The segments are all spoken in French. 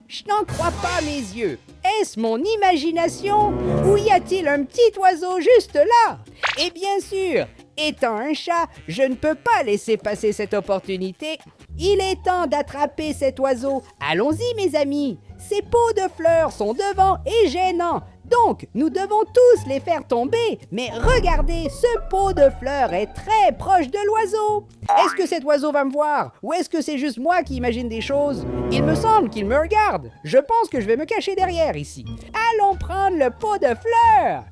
Je n'en crois pas mes yeux. Est-ce mon imagination ou y a-t-il un petit oiseau juste là? Et bien sûr, étant un chat, je ne peux pas laisser passer cette opportunité. Il est temps d'attraper cet oiseau. Allons-y mes amis. Ces pots de fleurs sont devant et gênants. Donc, nous devons tous les faire tomber. Mais regardez, ce pot de fleurs est très proche de l'oiseau. Est-ce que cet oiseau va me voir? Ou est-ce que c'est juste moi qui imagine des choses? Il me semble qu'il me regarde. Je pense que je vais me cacher derrière ici. Allons prendre le pot de fleurs.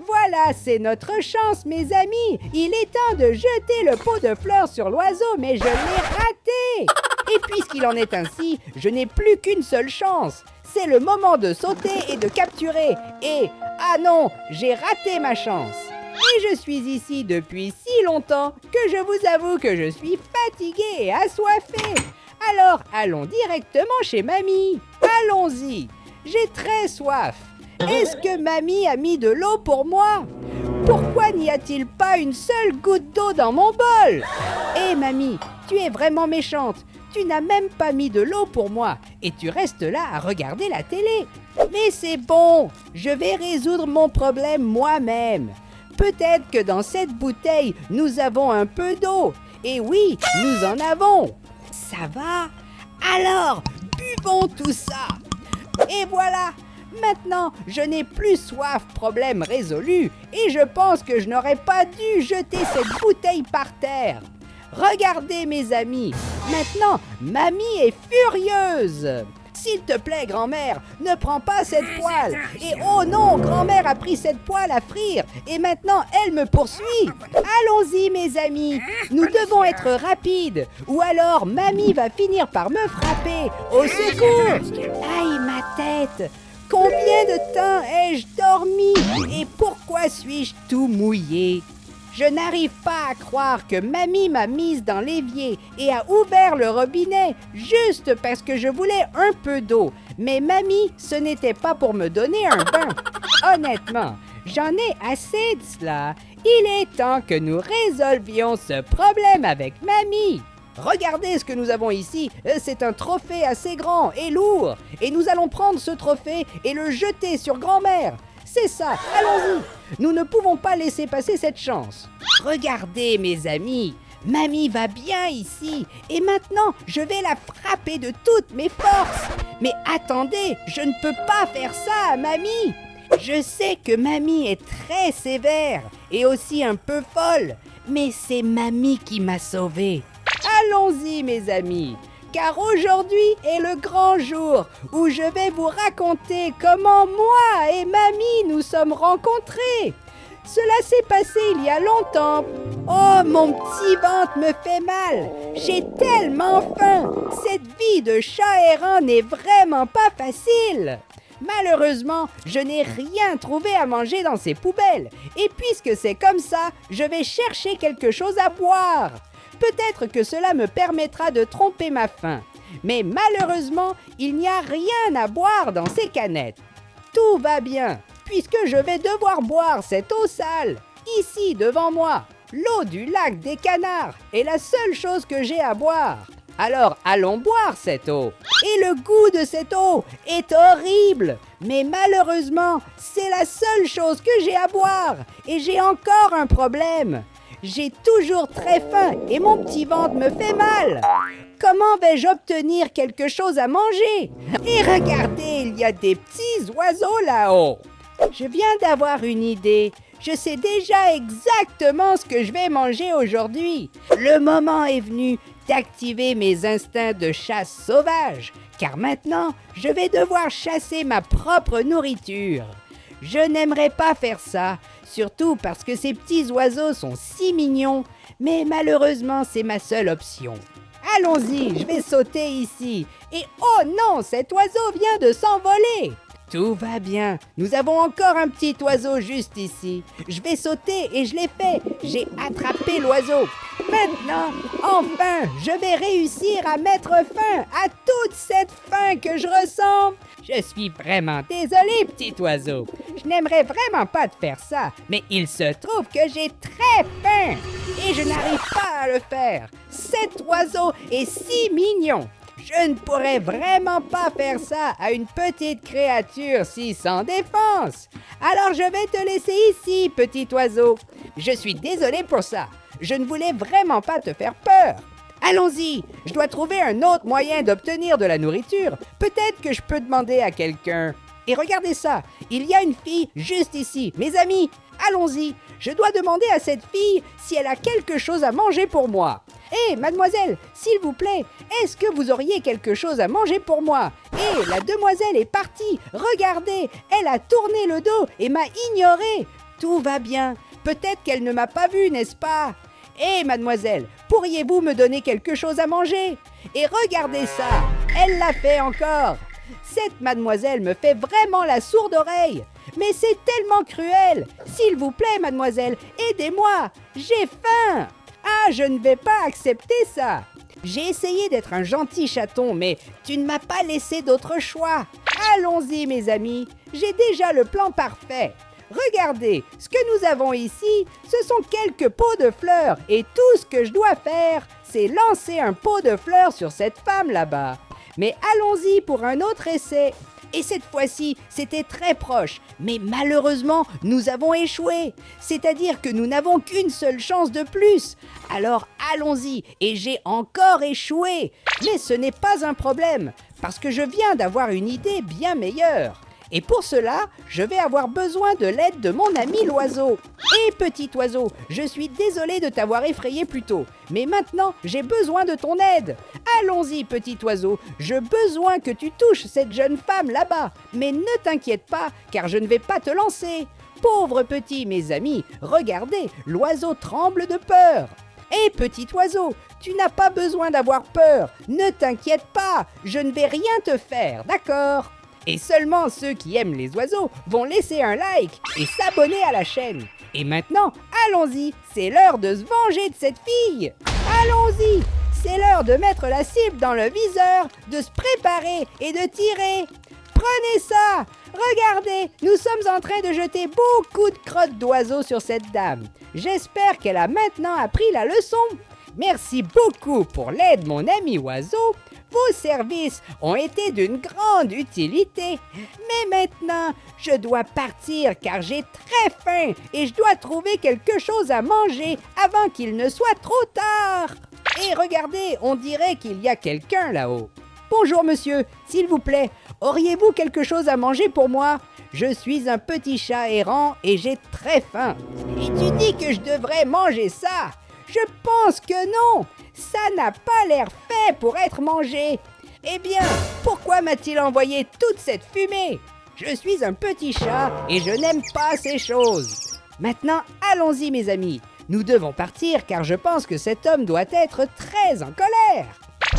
Voilà, c'est notre chance, mes amis. Il est temps de jeter le pot de fleurs sur l'oiseau, mais je l'ai raté. Et puisqu'il en est ainsi, je n'ai plus qu'une seule chance. C'est le moment de sauter et de capturer. Et, ah non, j'ai raté ma chance. Et je suis ici depuis si longtemps que je vous avoue que je suis fatiguée et assoiffée. Alors, allons directement chez Mamie. Allons-y, j'ai très soif. Est-ce que Mamie a mis de l'eau pour moi? Pourquoi n'y a-t-il pas une seule goutte d'eau dans mon bol? Hé Mamie, tu es vraiment méchante. Tu n'as même pas mis de l'eau pour moi et tu restes là à regarder la télé. Mais c'est bon, je vais résoudre mon problème moi-même. Peut-être que dans cette bouteille, nous avons un peu d'eau. Et oui, nous en avons. Ça va? Alors, buvons tout ça. Et voilà, maintenant, je n'ai plus soif, problème résolu. Et je pense que je n'aurais pas dû jeter cette bouteille par terre. Regardez mes amis, maintenant, Mamie est furieuse. S'il te plaît, grand-mère, ne prends pas cette poêle. Et oh non, grand-mère a pris cette poêle à frire et maintenant elle me poursuit. Allons-y mes amis, nous devons être rapides ou alors Mamie va finir par me frapper. Au secours! Aïe ma tête! Combien de temps ai-je dormi? Et pourquoi suis-je tout mouillé? Je n'arrive pas à croire que Mamie m'a mise dans l'évier et a ouvert le robinet juste parce que je voulais un peu d'eau. Mais Mamie, ce n'était pas pour me donner un bain. Honnêtement, j'en ai assez de cela. Il est temps que nous résolvions ce problème avec Mamie. Regardez ce que nous avons ici, c'est un trophée assez grand et lourd. Et nous allons prendre ce trophée et le jeter sur grand-mère. C'est ça, allons-y. Nous ne pouvons pas laisser passer cette chance. Regardez mes amis, Mamie va bien ici. Et maintenant, je vais la frapper de toutes mes forces. Mais attendez, je ne peux pas faire ça à Mamie. Je sais que Mamie est très sévère et aussi un peu folle. Mais c'est Mamie qui m'a sauvée. Allons-y mes amis, car aujourd'hui est le grand jour où je vais vous raconter comment moi et Mamie nous sommes rencontrés. Cela s'est passé il y a longtemps. Oh, mon petit ventre me fait mal. J'ai tellement faim. Cette vie de chat errant n'est vraiment pas facile. Malheureusement, je n'ai rien trouvé à manger dans ces poubelles. Et puisque c'est comme ça, je vais chercher quelque chose à boire. Peut-être que cela me permettra de tromper ma faim. Mais malheureusement, il n'y a rien à boire dans ces canettes. Tout va bien, puisque je vais devoir boire cette eau sale, ici devant moi. L'eau du lac des canards est la seule chose que j'ai à boire. Alors allons boire cette eau. Et le goût de cette eau est horrible. Mais malheureusement, c'est la seule chose que j'ai à boire. Et j'ai encore un problème. J'ai toujours très faim et mon petit ventre me fait mal. Comment vais-je obtenir quelque chose à manger? Et regardez, il y a des petits oiseaux là-haut. Je viens d'avoir une idée. Je sais déjà exactement ce que je vais manger aujourd'hui. Le moment est venu d'activer mes instincts de chasse sauvage, car maintenant, je vais devoir chasser ma propre nourriture. Je n'aimerais pas faire ça, surtout parce que ces petits oiseaux sont si mignons, mais malheureusement, c'est ma seule option. Allons-y, je vais sauter ici. Et oh non, cet oiseau vient de s'envoler. Tout va bien, nous avons encore un petit oiseau juste ici. Je vais sauter et je l'ai fait, j'ai attrapé l'oiseau. Maintenant, enfin, je vais réussir à mettre fin à toute cette faim que je ressens. Je suis vraiment désolé, petit oiseau. Je n'aimerais vraiment pas te faire ça, mais il se trouve que j'ai très faim et je n'arrive pas à le faire. Cet oiseau est si mignon. Je ne pourrais vraiment pas faire ça à une petite créature si sans défense. Alors je vais te laisser ici, petit oiseau. Je suis désolé pour ça. Je ne voulais vraiment pas te faire peur. Allons-y, je dois trouver un autre moyen d'obtenir de la nourriture. Peut-être que je peux demander à quelqu'un. Et regardez ça, il y a une fille juste ici. Mes amis, allons-y. Je dois demander à cette fille si elle a quelque chose à manger pour moi. Hé, mademoiselle, s'il vous plaît, est-ce que vous auriez quelque chose à manger pour moi? Hé, la demoiselle est partie. Regardez, elle a tourné le dos et m'a ignoré. Tout va bien. Peut-être qu'elle ne m'a pas vu, n'est-ce pas? Hé, mademoiselle, pourriez-vous me donner quelque chose à manger? Et regardez ça, elle l'a fait encore. Cette mademoiselle me fait vraiment la sourde oreille. Mais c'est tellement cruel. S'il vous plaît, mademoiselle, aidez-moi. J'ai faim. Ah, je ne vais pas accepter ça. J'ai essayé d'être un gentil chaton, mais tu ne m'as pas laissé d'autre choix. Allons-y, mes amis. J'ai déjà le plan parfait. Regardez, ce que nous avons ici, ce sont quelques pots de fleurs. Et tout ce que je dois faire, c'est lancer un pot de fleurs sur cette femme là-bas. Mais allons-y pour un autre essai. Et cette fois-ci, c'était très proche. Mais malheureusement, nous avons échoué. C'est-à-dire que nous n'avons qu'une seule chance de plus. Alors allons-y, et j'ai encore échoué. Mais ce n'est pas un problème, parce que je viens d'avoir une idée bien meilleure. Et pour cela, je vais avoir besoin de l'aide de mon ami l'oiseau. Et petit oiseau, je suis désolé de t'avoir effrayé plus tôt, mais maintenant j'ai besoin de ton aide. Allons-y, petit oiseau, j'ai besoin que tu touches cette jeune femme là-bas. Mais ne t'inquiète pas, car je ne vais pas te lancer. Pauvre petit, mes amis, regardez, l'oiseau tremble de peur. Hé, petit oiseau, tu n'as pas besoin d'avoir peur. Ne t'inquiète pas, je ne vais rien te faire, d'accord ? Et seulement ceux qui aiment les oiseaux vont laisser un like et s'abonner à la chaîne. Et maintenant, allons-y, c'est l'heure de se venger de cette fille. Allons-y, c'est l'heure de mettre la cible dans le viseur, de se préparer et de tirer. Prenez ça! Regardez, nous sommes en train de jeter beaucoup de crottes d'oiseaux sur cette dame. J'espère qu'elle a maintenant appris la leçon. Merci beaucoup pour l'aide, mon ami oiseau. Vos services ont été d'une grande utilité. Mais maintenant, je dois partir car j'ai très faim et je dois trouver quelque chose à manger avant qu'il ne soit trop tard. Et regardez, on dirait qu'il y a quelqu'un là-haut. Bonjour monsieur, s'il vous plaît, auriez-vous quelque chose à manger pour moi? Je suis un petit chat errant et j'ai très faim. Et tu dis que je devrais manger ça? Je pense que non. Ça n'a pas l'air fait pour être mangé. Eh bien, pourquoi m'a-t-il envoyé toute cette fumée? Je suis un petit chat et je n'aime pas ces choses. Maintenant, allons-y mes amis. Nous devons partir car je pense que cet homme doit être très en colère.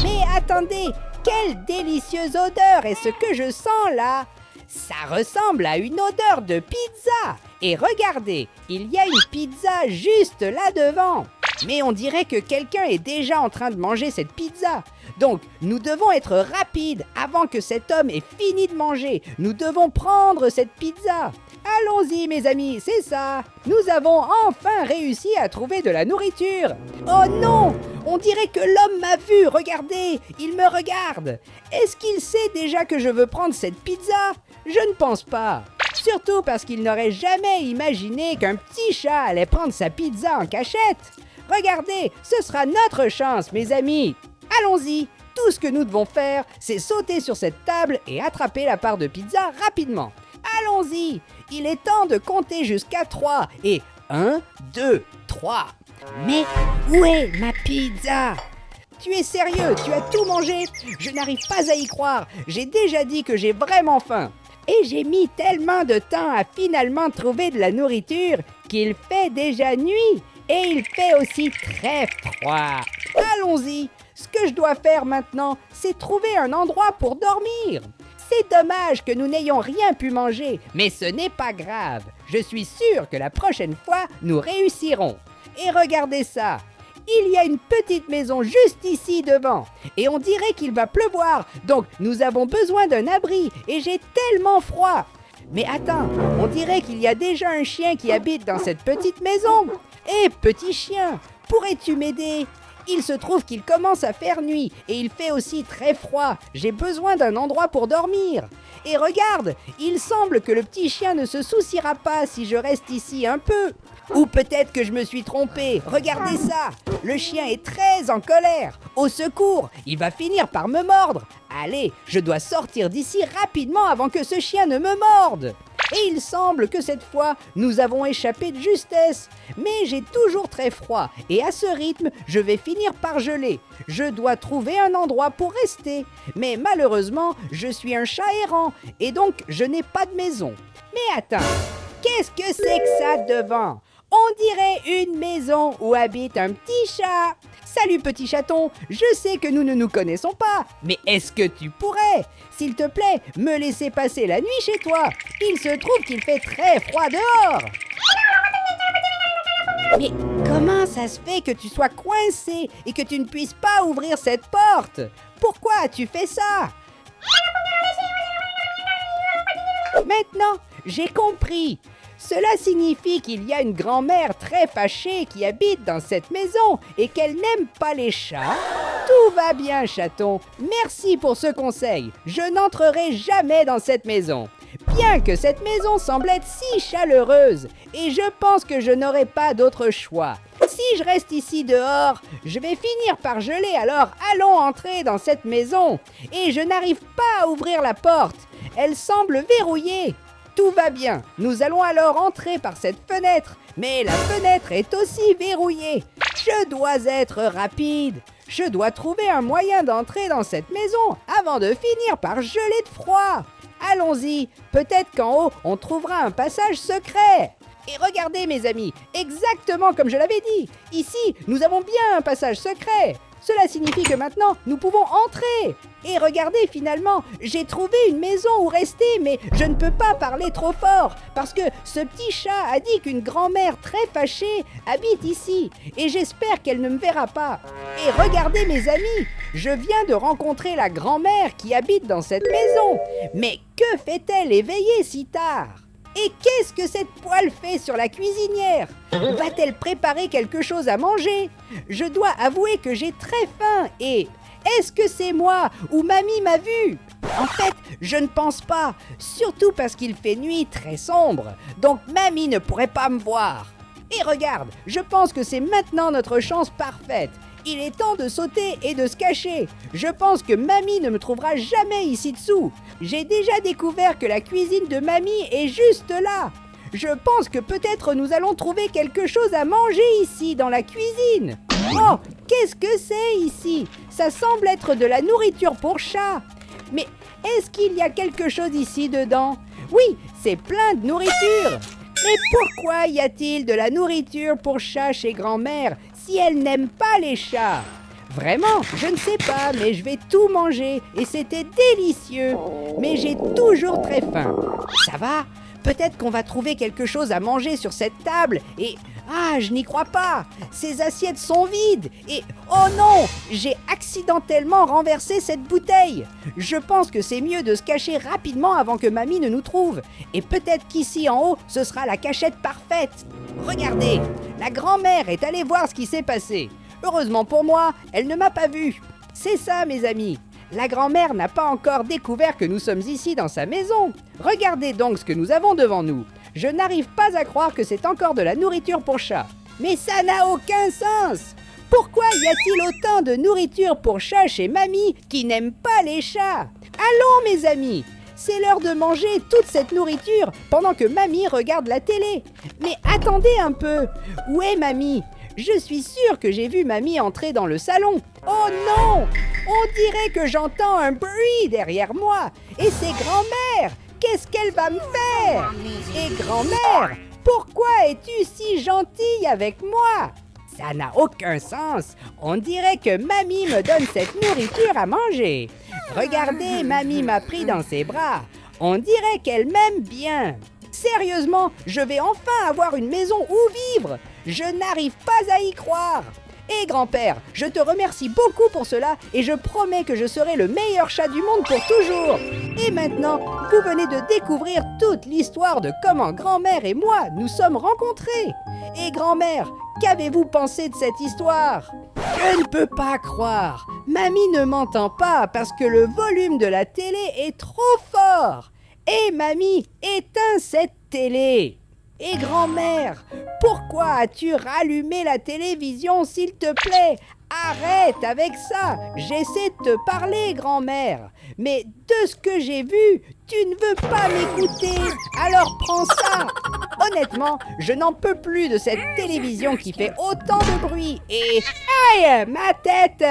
Mais attendez, quelle délicieuse odeur est ce que je sens là? Ça ressemble à une odeur de pizza. Et regardez, il y a une pizza juste là devant. Mais on dirait que quelqu'un est déjà en train de manger cette pizza. Donc, nous devons être rapides avant que cet homme ait fini de manger. Nous devons prendre cette pizza. Allons-y, mes amis, c'est ça. Nous avons enfin réussi à trouver de la nourriture. Oh non! On dirait que l'homme m'a vu. Regardez, il me regarde. Est-ce qu'il sait déjà que je veux prendre cette pizza? Je ne pense pas. Surtout parce qu'il n'aurait jamais imaginé qu'un petit chat allait prendre sa pizza en cachette. Regardez, ce sera notre chance, mes amis. Allons-y, tout ce que nous devons faire, c'est sauter sur cette table et attraper la part de pizza rapidement. Allons-y, il est temps de compter jusqu'à 3 et 1, 2, 3. Mais où est ma pizza? Tu es sérieux? Tu as tout mangé? Je n'arrive pas à y croire. J'ai déjà dit que j'ai vraiment faim. Et j'ai mis tellement de temps à finalement trouver de la nourriture qu'il fait déjà nuit. Et il fait aussi très froid. Allons-y. Ce que je dois faire maintenant, c'est trouver un endroit pour dormir. C'est dommage que nous n'ayons rien pu manger, mais ce n'est pas grave. Je suis sûr que la prochaine fois, nous réussirons. Et regardez ça. Il y a une petite maison juste ici devant. Et on dirait qu'il va pleuvoir. Donc nous avons besoin d'un abri. Et j'ai tellement froid. Mais attends, on dirait qu'il y a déjà un chien qui habite dans cette petite maison. Hé, petit chien, pourrais-tu m'aider? Il se trouve qu'il commence à faire nuit et il fait aussi très froid. J'ai besoin d'un endroit pour dormir. Et regarde, il semble que le petit chien ne se souciera pas si je reste ici un peu. Ou peut-être que je me suis trompé. Regardez ça. Le chien est très en colère. Au secours, il va finir par me mordre. Allez, je dois sortir d'ici rapidement avant que ce chien ne me morde. Et il semble que cette fois, nous avons échappé de justesse. Mais j'ai toujours très froid et à ce rythme, je vais finir par geler. Je dois trouver un endroit pour rester. Mais malheureusement, je suis un chat errant et donc je n'ai pas de maison. Mais attends, qu'est-ce que c'est que ça devant ? On dirait une maison où habite un petit chat. Salut petit chaton, je sais que nous ne nous connaissons pas, mais est-ce que tu pourrais, s'il te plaît, me laisser passer la nuit chez toi ? Il se trouve qu'il fait très froid dehors. Mais comment ça se fait que tu sois coincé et que tu ne puisses pas ouvrir cette porte ? Pourquoi as-tu fait ça ? Maintenant, j'ai compris. Cela signifie qu'il y a une grand-mère très fâchée qui habite dans cette maison et qu'elle n'aime pas les chats. Tout va bien, chaton. Merci pour ce conseil. Je n'entrerai jamais dans cette maison. Bien que cette maison semble être si chaleureuse, et je pense que je n'aurai pas d'autre choix. Si je reste ici dehors, je vais finir par geler, alors allons entrer dans cette maison. Et je n'arrive pas à ouvrir la porte. Elle semble verrouillée. Tout va bien, nous allons alors entrer par cette fenêtre, mais la fenêtre est aussi verrouillée. Je dois être rapide. Je dois trouver un moyen d'entrer dans cette maison avant de finir par geler de froid. Allons-y, peut-être qu'en haut, on trouvera un passage secret. Et regardez mes amis, exactement comme je l'avais dit, ici, nous avons bien un passage secret. Cela signifie que maintenant, nous pouvons entrer. Et regardez, finalement, j'ai trouvé une maison où rester, mais je ne peux pas parler trop fort, parce que ce petit chat a dit qu'une grand-mère très fâchée habite ici, et j'espère qu'elle ne me verra pas. Et regardez mes amis, je viens de rencontrer la grand-mère qui habite dans cette maison. Mais que fait-elle éveillée si tard ? Et qu'est-ce que cette poêle fait sur la cuisinière ? Va-t-elle préparer quelque chose à manger ? Je dois avouer que j'ai très faim et... Est-ce que c'est moi ou mamie m'a vu ? En fait, je ne pense pas, surtout parce qu'il fait nuit très sombre, donc mamie ne pourrait pas me voir. Et regarde, je pense que c'est maintenant notre chance parfaite. Il est temps de sauter et de se cacher. Je pense que mamie ne me trouvera jamais ici dessous. J'ai déjà découvert que la cuisine de mamie est juste là. Je pense que peut-être nous allons trouver quelque chose à manger ici, dans la cuisine. Oh, qu'est-ce que c'est ici ? Ça semble être de la nourriture pour chat. Mais est-ce qu'il y a quelque chose ici dedans ? Oui, c'est plein de nourriture. Mais pourquoi y a-t-il de la nourriture pour chat chez grand-mère si elle n'aime pas les chats ? Vraiment, je ne sais pas, mais je vais tout manger et c'était délicieux. Mais j'ai toujours très faim. Ça va ? Peut-être qu'on va trouver quelque chose à manger sur cette table et... Ah, je n'y crois pas. Ces assiettes sont vides et... Oh non, j'ai accidentellement renversé cette bouteille. Je pense que c'est mieux de se cacher rapidement avant que mamie ne nous trouve. Et peut-être qu'ici en haut, ce sera la cachette parfaite. Regardez, la grand-mère est allée voir ce qui s'est passé. Heureusement pour moi, elle ne m'a pas vu. C'est ça, mes amis. La grand-mère n'a pas encore découvert que nous sommes ici dans sa maison. Regardez donc ce que nous avons devant nous. Je n'arrive pas à croire que c'est encore de la nourriture pour chat. Mais ça n'a aucun sens. Pourquoi y a-t-il autant de nourriture pour chat chez mamie qui n'aime pas les chats ? Allons, mes amis, c'est l'heure de manger toute cette nourriture pendant que mamie regarde la télé. Mais attendez un peu, où est mamie ? Je suis sûre que j'ai vu mamie entrer dans le salon. Oh non ! On dirait que j'entends un bruit derrière moi. Et c'est grand-mère. Qu'est-ce qu'elle va me faire ? Et grand-mère, pourquoi es-tu si gentille avec moi ? Ça n'a aucun sens. On dirait que mamie me donne cette nourriture à manger. Regardez, mamie m'a pris dans ses bras. On dirait qu'elle m'aime bien. Sérieusement, je vais enfin avoir une maison où vivre. Je n'arrive pas à y croire. Et grand-père, je te remercie beaucoup pour cela et je promets que je serai le meilleur chat du monde pour toujours. Et maintenant, vous venez de découvrir toute l'histoire de comment grand-mère et moi nous sommes rencontrés. Et grand-mère, Qu'avez-vous pensé de cette histoire? Je ne peux pas croire. Mamie ne m'entend pas parce que le volume de la télé est trop fort. Et mamie, éteins cette télé. Et grand-mère, pourquoi as-tu rallumé la télévision, s'il te plaît? Arrête avec ça. J'essaie de te parler, grand-mère. Mais de ce que j'ai vu, tu ne veux pas m'écouter. Alors prends ça. Honnêtement, je n'en peux plus de cette télévision qui fait autant de bruit. Et aïe, ma tête!